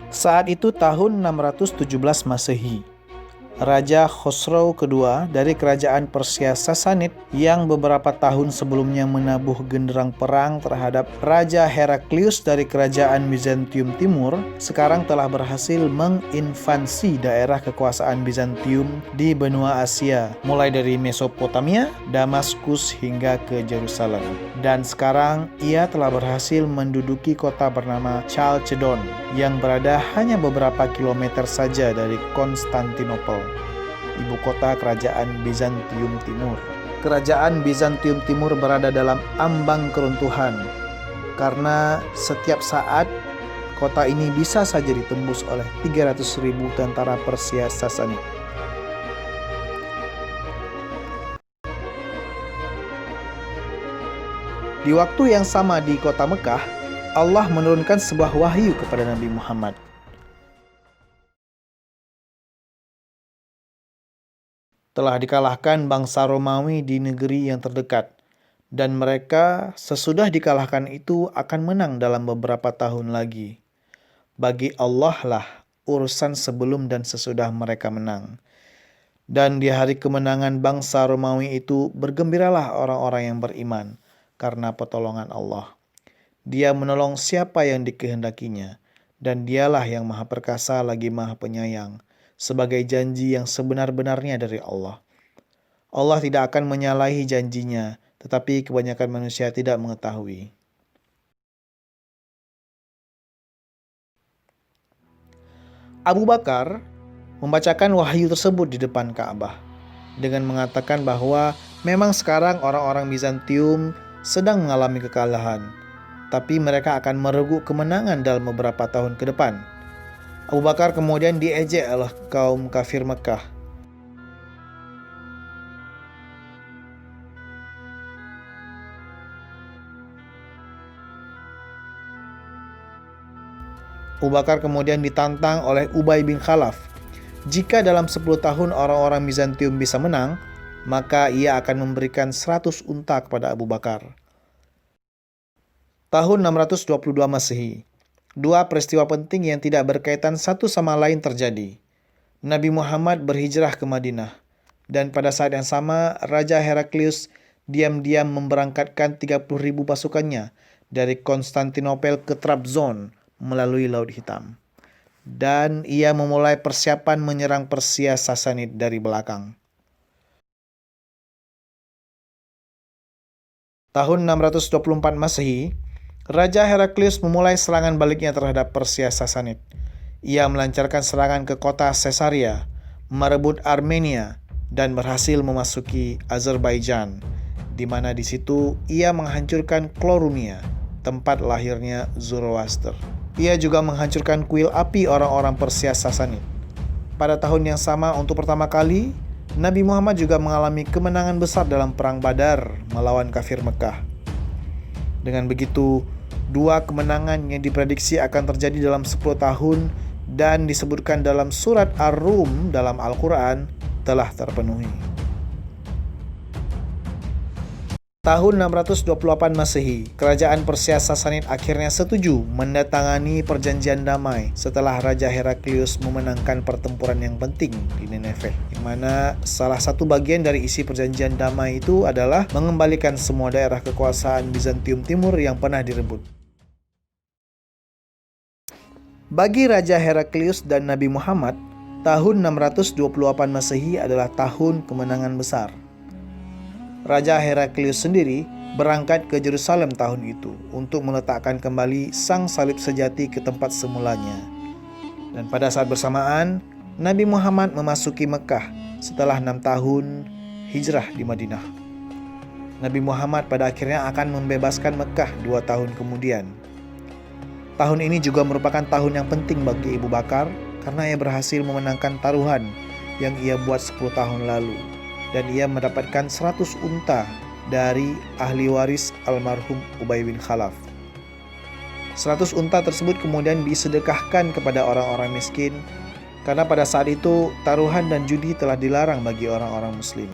Saat itu tahun 617 Masehi. Raja Khosrow kedua dari kerajaan Persia Sasanid yang beberapa tahun sebelumnya menabuh genderang perang terhadap Raja Heraklius dari kerajaan Bizantium Timur, sekarang telah berhasil menginvasi daerah kekuasaan Bizantium di benua Asia, mulai dari Mesopotamia, Damaskus hingga ke Yerusalem. Dan sekarang ia telah berhasil menduduki kota bernama Chalcedon yang berada hanya beberapa kilometer saja dari Konstantinopel, ibu kota kerajaan Bizantium Timur. Kerajaan Bizantium Timur berada dalam ambang keruntuhan karena setiap saat kota ini bisa saja ditembus oleh 300.000 tentara Persia Sasanid. Di waktu yang sama di kota Mekah, Allah menurunkan sebuah wahyu kepada Nabi Muhammad. Telah dikalahkan bangsa Romawi di negeri yang terdekat, dan mereka sesudah dikalahkan itu akan menang dalam beberapa tahun lagi. Bagi Allah lah urusan sebelum dan sesudah mereka menang. Dan di hari kemenangan bangsa Romawi itu bergembiralah orang-orang yang beriman karena pertolongan Allah. Dia menolong siapa yang dikehendakinya, dan dialah yang maha perkasa lagi maha penyayang, sebagai janji yang sebenar-benarnya dari Allah. Allah tidak akan menyalahi janjinya, tetapi kebanyakan manusia tidak mengetahui. Abu Bakar membacakan wahyu tersebut di depan Ka'bah dengan mengatakan bahwa memang sekarang orang-orang Bizantium sedang mengalami kekalahan, tapi mereka akan mereguk kemenangan dalam beberapa tahun ke depan. Abu Bakar kemudian diejek oleh kaum kafir Mekah. Abu Bakar kemudian ditantang oleh Ubay bin Khalaf. Jika dalam 10 tahun orang-orang Bizantium bisa menang, maka ia akan memberikan 100 unta kepada Abu Bakar. Tahun 622 Masehi. Dua peristiwa penting yang tidak berkaitan satu sama lain terjadi. Nabi Muhammad berhijrah ke Madinah, dan pada saat yang sama Raja Heraklius diam-diam memberangkatkan 30.000 pasukannya dari Konstantinopel ke Trabzon melalui Laut Hitam. Dan ia memulai persiapan menyerang Persia Sasanid dari belakang. Tahun 624 Masehi, Raja Heraklius memulai serangan baliknya terhadap Persia Sasanid. Ia melancarkan serangan ke kota Caesarea, merebut Armenia, dan berhasil memasuki Azerbaijan, di mana di situ ia menghancurkan Chlorunia, tempat lahirnya Zoroaster. Ia juga menghancurkan kuil api orang-orang Persia Sasanid. Pada tahun yang sama, untuk pertama kali, Nabi Muhammad juga mengalami kemenangan besar dalam Perang Badar melawan kafir Mekah. Dengan begitu, dua kemenangan yang diprediksi akan terjadi dalam 10 tahun dan disebutkan dalam surat Ar-Rum dalam Al-Quran telah terpenuhi. Tahun 628 Masehi, kerajaan Persia Sasanid akhirnya setuju menandatangani perjanjian damai setelah Raja Heraklius memenangkan pertempuran yang penting di Nineveh, di mana salah satu bagian dari isi perjanjian damai itu adalah mengembalikan semua daerah kekuasaan Bizantium Timur yang pernah direbut. Bagi Raja Heraklius dan Nabi Muhammad, tahun 628 Masehi adalah tahun kemenangan besar. Raja Heraklius sendiri berangkat ke Yerusalem tahun itu untuk meletakkan kembali sang salib sejati ke tempat semulanya. Dan pada saat bersamaan, Nabi Muhammad memasuki Mekah setelah 6 tahun hijrah di Madinah. Nabi Muhammad pada akhirnya akan membebaskan Mekah 2 tahun kemudian. Tahun ini juga merupakan tahun yang penting bagi Abu Bakar karena ia berhasil memenangkan taruhan yang ia buat 10 tahun lalu. Dan ia mendapatkan 100 unta dari ahli waris almarhum Ubay bin Khalaf. 100 unta tersebut kemudian disedekahkan kepada orang-orang miskin, karena pada saat itu taruhan dan judi telah dilarang bagi orang-orang muslim.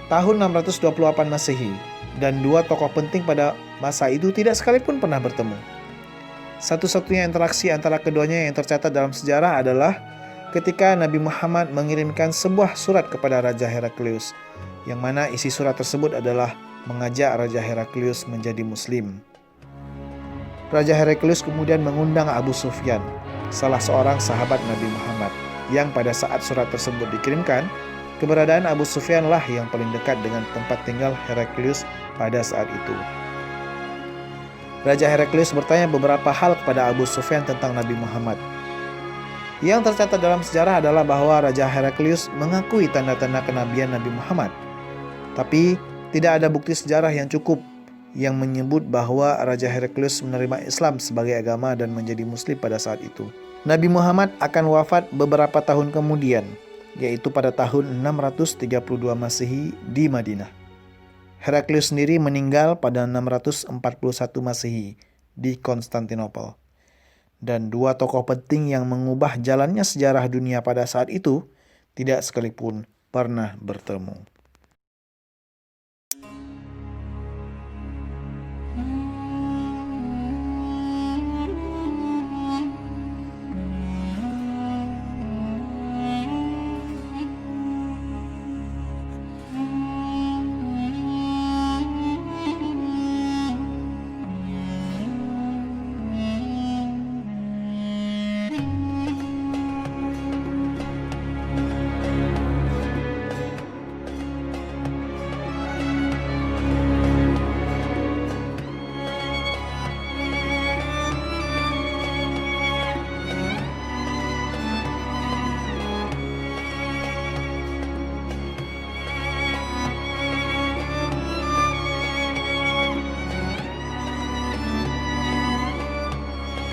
Tahun 628 Masehi, dan dua tokoh penting pada masa itu tidak sekalipun pernah bertemu. Satu-satunya interaksi antara keduanya yang tercatat dalam sejarah adalah ketika Nabi Muhammad mengirimkan sebuah surat kepada Raja Heraklius, yang mana isi surat tersebut adalah mengajak Raja Heraklius menjadi Muslim. Raja Heraklius kemudian mengundang Abu Sufyan, salah seorang sahabat Nabi Muhammad, yang pada saat surat tersebut dikirimkan, keberadaan Abu Sufyan lah yang paling dekat dengan tempat tinggal Heraklius pada saat itu. Raja Heraklius bertanya beberapa hal kepada Abu Sufyan tentang Nabi Muhammad. Yang tercatat dalam sejarah adalah bahwa Raja Heraklius mengakui tanda-tanda kenabian Nabi Muhammad. Tapi tidak ada bukti sejarah yang cukup yang menyebut bahwa Raja Heraklius menerima Islam sebagai agama dan menjadi Muslim pada saat itu. Nabi Muhammad akan wafat beberapa tahun kemudian, yaitu pada tahun 632 Masehi di Madinah. Heraklius sendiri meninggal pada 641 Masehi di Konstantinopel. Dan dua tokoh penting yang mengubah jalannya sejarah dunia pada saat itu tidak sekalipun pernah bertemu.